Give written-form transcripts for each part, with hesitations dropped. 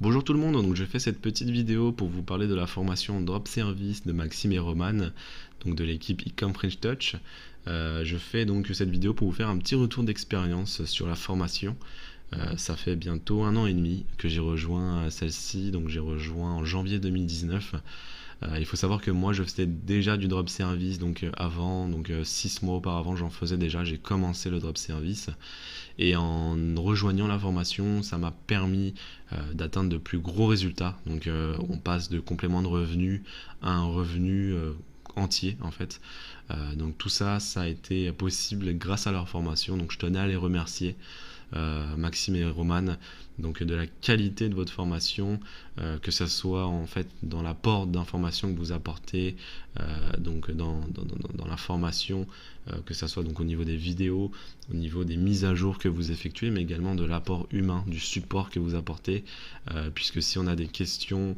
Bonjour tout le monde, donc je fais cette petite vidéo pour vous parler de la formation Drop Service de Maxime et Roman, donc de l'équipe Ecom French Touch. Je fais donc cette vidéo pour vous faire un petit retour d'expérience sur la formation. Ça fait bientôt 1 an et demi que j'ai rejoint celle-ci, donc j'ai rejoint en janvier 2019. Il faut savoir que moi je faisais déjà du drop service avant, 6 mois auparavant j'en faisais déjà, j'ai commencé le drop service et en rejoignant la formation ça m'a permis d'atteindre de plus gros résultats. On passe de complément de revenu à un revenu entier en fait. Donc tout ça a été possible grâce à leur formation, donc je tenais à les remercier. Maxime et Roman, donc de la qualité de votre formation, que ce soit en fait dans l'apport d'informations que vous apportez, dans la formation, que ce soit donc au niveau des vidéos, au niveau des mises à jour que vous effectuez, mais également de l'apport humain, du support que vous apportez, puisque si on a des questions,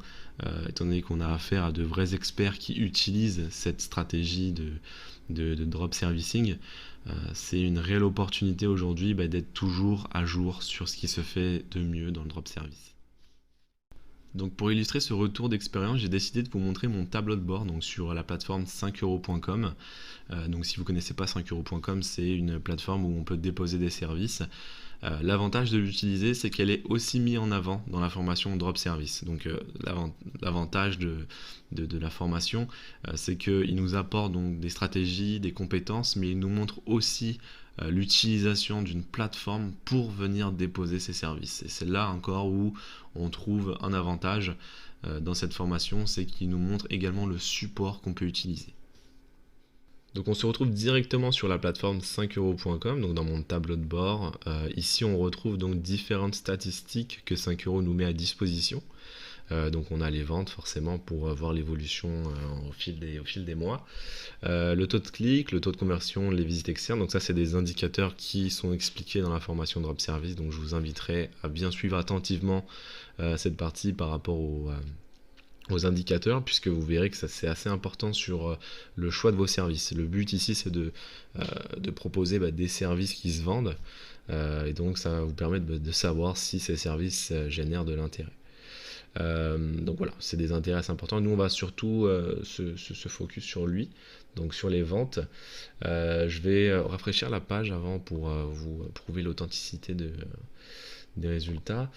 étant donné qu'on a affaire à de vrais experts qui utilisent cette stratégie de drop servicing, c'est une réelle opportunité aujourd'hui d'être toujours à jour sur ce qui se fait de mieux dans le drop service. Donc pour illustrer ce retour d'expérience, j'ai décidé de vous montrer mon tableau de bord donc sur la plateforme 5euros.com. Donc si vous ne connaissez pas 5euros.com, c'est une plateforme où on peut déposer des services. L'avantage de l'utiliser, c'est qu'elle est aussi mise en avant dans la formation Drop Service. Donc l'avantage de la formation, c'est qu'il nous apporte donc des stratégies, des compétences, mais il nous montre aussi l'utilisation d'une plateforme pour venir déposer ses services. Et c'est là encore où on trouve un avantage dans cette formation, c'est qu'il nous montre également le support qu'on peut utiliser. Donc on se retrouve directement sur la plateforme 5euros.com, donc dans mon tableau de bord. Ici on retrouve donc différentes statistiques que 5 euros nous met à disposition. Donc on a les ventes forcément pour voir l'évolution au fil des mois. Le taux de clic, le taux de conversion, les visites externes, donc ça c'est des indicateurs qui sont expliqués dans la formation Drop Service, donc je vous inviterai à bien suivre attentivement cette partie par rapport aux indicateurs, puisque vous verrez que ça c'est assez important sur le choix de vos services. Le but ici c'est de proposer des services qui se vendent, et donc ça va vous permettre de savoir si ces services génèrent de l'intérêt. Donc voilà, c'est des intérêts assez importants. Nous on va surtout se focus sur lui, donc sur les ventes. Je vais rafraîchir la page avant pour vous prouver l'authenticité des résultats.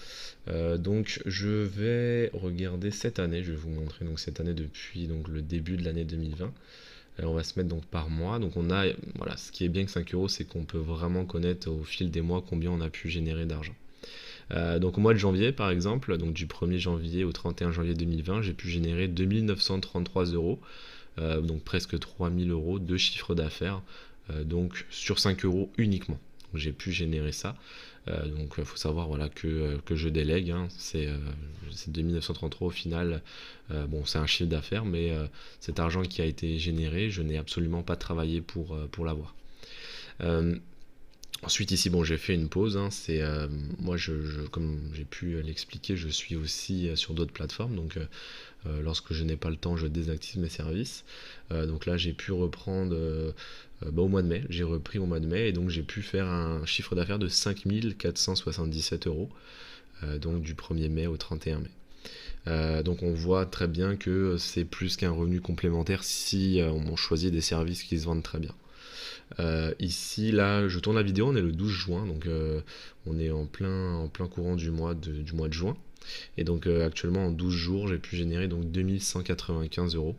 Donc je vais regarder cette année, je vais vous montrer donc cette année depuis donc le début de l'année 2020. On va se mettre donc par mois. Donc on a, voilà, ce qui est bien que 5 euros, c'est qu'on peut vraiment connaître au fil des mois combien on a pu générer d'argent. Donc au mois de janvier par exemple, donc du 1er janvier au 31 janvier 2020, j'ai pu générer 2933 euros, donc presque 3000 euros de chiffre d'affaires, donc sur 5 euros uniquement. J'ai pu générer ça. Donc il faut savoir voilà, que je délègue, hein, c'est 2933 au final. Bon, c'est un chiffre d'affaires, mais cet argent qui a été généré, je n'ai absolument pas travaillé pour l'avoir. Ensuite ici bon j'ai fait une pause, hein, c'est moi comme j'ai pu l'expliquer, je suis aussi sur d'autres plateformes, donc lorsque je n'ai pas le temps je désactive mes services. Donc là j'ai pu reprendre au mois de mai, j'ai repris au mois de mai et donc j'ai pu faire un chiffre d'affaires de 5477 euros, donc du 1er mai au 31 mai. Donc on voit très bien que c'est plus qu'un revenu complémentaire si on choisit des services qui se vendent très bien. Ici, là, je tourne la vidéo, on est le 12 juin, donc on est en plein courant du mois de juin. Et donc actuellement, en 12 jours, j'ai pu générer donc 2195 euros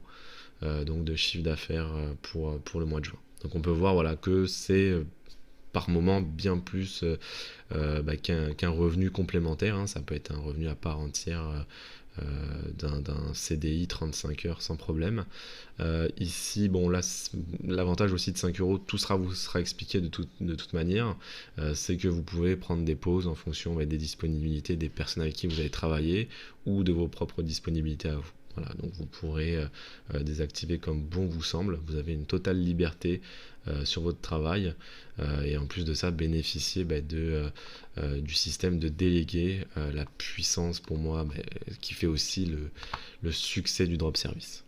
donc de chiffre d'affaires pour le mois de juin. Donc on peut voir voilà, que c'est par moment bien plus qu'un revenu complémentaire, hein. Ça peut être un revenu à part entière d'un CDI 35 heures sans problème. Ici, bon là, l'avantage aussi de 5 euros, tout vous sera expliqué de toute manière, c'est que vous pouvez prendre des pauses en fonction des disponibilités des personnes avec qui vous allez travailler ou de vos propres disponibilités à vous. Voilà, donc vous pourrez désactiver comme bon vous semble. Vous avez une totale liberté sur votre travail et en plus de ça bénéficier du système de déléguer, la puissance pour moi qui fait aussi le succès du drop service.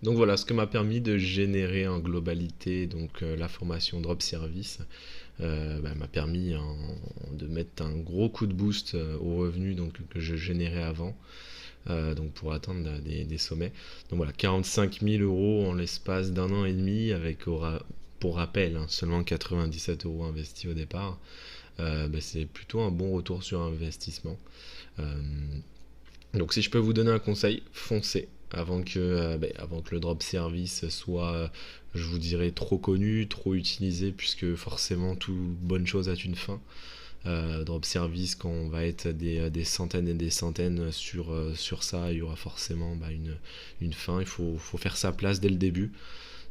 Donc voilà ce que m'a permis de générer en globalité donc la formation Drop Service. M'a permis de mettre un gros coup de boost aux revenus donc, que je générais avant, donc pour atteindre des sommets. Donc voilà, 45 000 euros en l'espace d'un an et demi, avec pour rappel seulement 97 euros investis au départ. C'est plutôt un bon retour sur investissement. Donc si je peux vous donner un conseil, foncez avant que le drop service soit, je vous dirais, trop connu, trop utilisé, puisque forcément toute bonne chose a une fin. Drop service, quand on va être des centaines et des centaines sur ça, il y aura forcément une fin. Il faut faire sa place dès le début.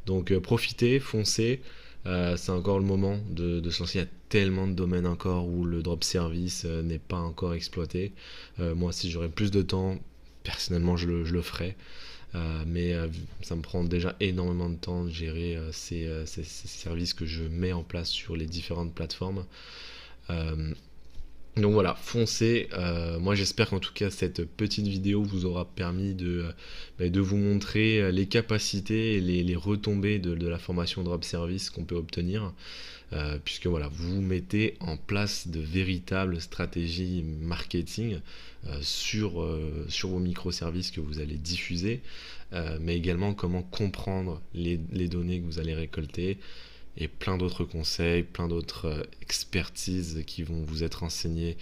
Donc profitez, foncez. C'est encore le moment de se lancer. Il y a tellement de domaines encore où le drop service n'est pas encore exploité. Moi, si j'aurais plus de temps, personnellement, je le ferais. Mais ça me prend déjà énormément de temps de gérer ces services que je mets en place sur les différentes plateformes. Donc voilà, foncez. Moi j'espère qu'en tout cas cette petite vidéo vous aura permis de vous montrer les capacités et les retombées de la formation Drop Service qu'on peut obtenir. Puisque voilà, vous mettez en place de véritables stratégies marketing sur vos microservices que vous allez diffuser, mais également comment comprendre les données que vous allez récolter, et plein d'autres conseils, plein d'autres expertises qui vont vous être enseignées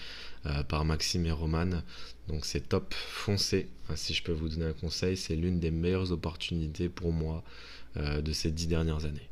par Maxime et Roman. Donc c'est top, foncez. Si je peux vous donner un conseil, c'est l'une des meilleures opportunités pour moi de ces 10 dernières années.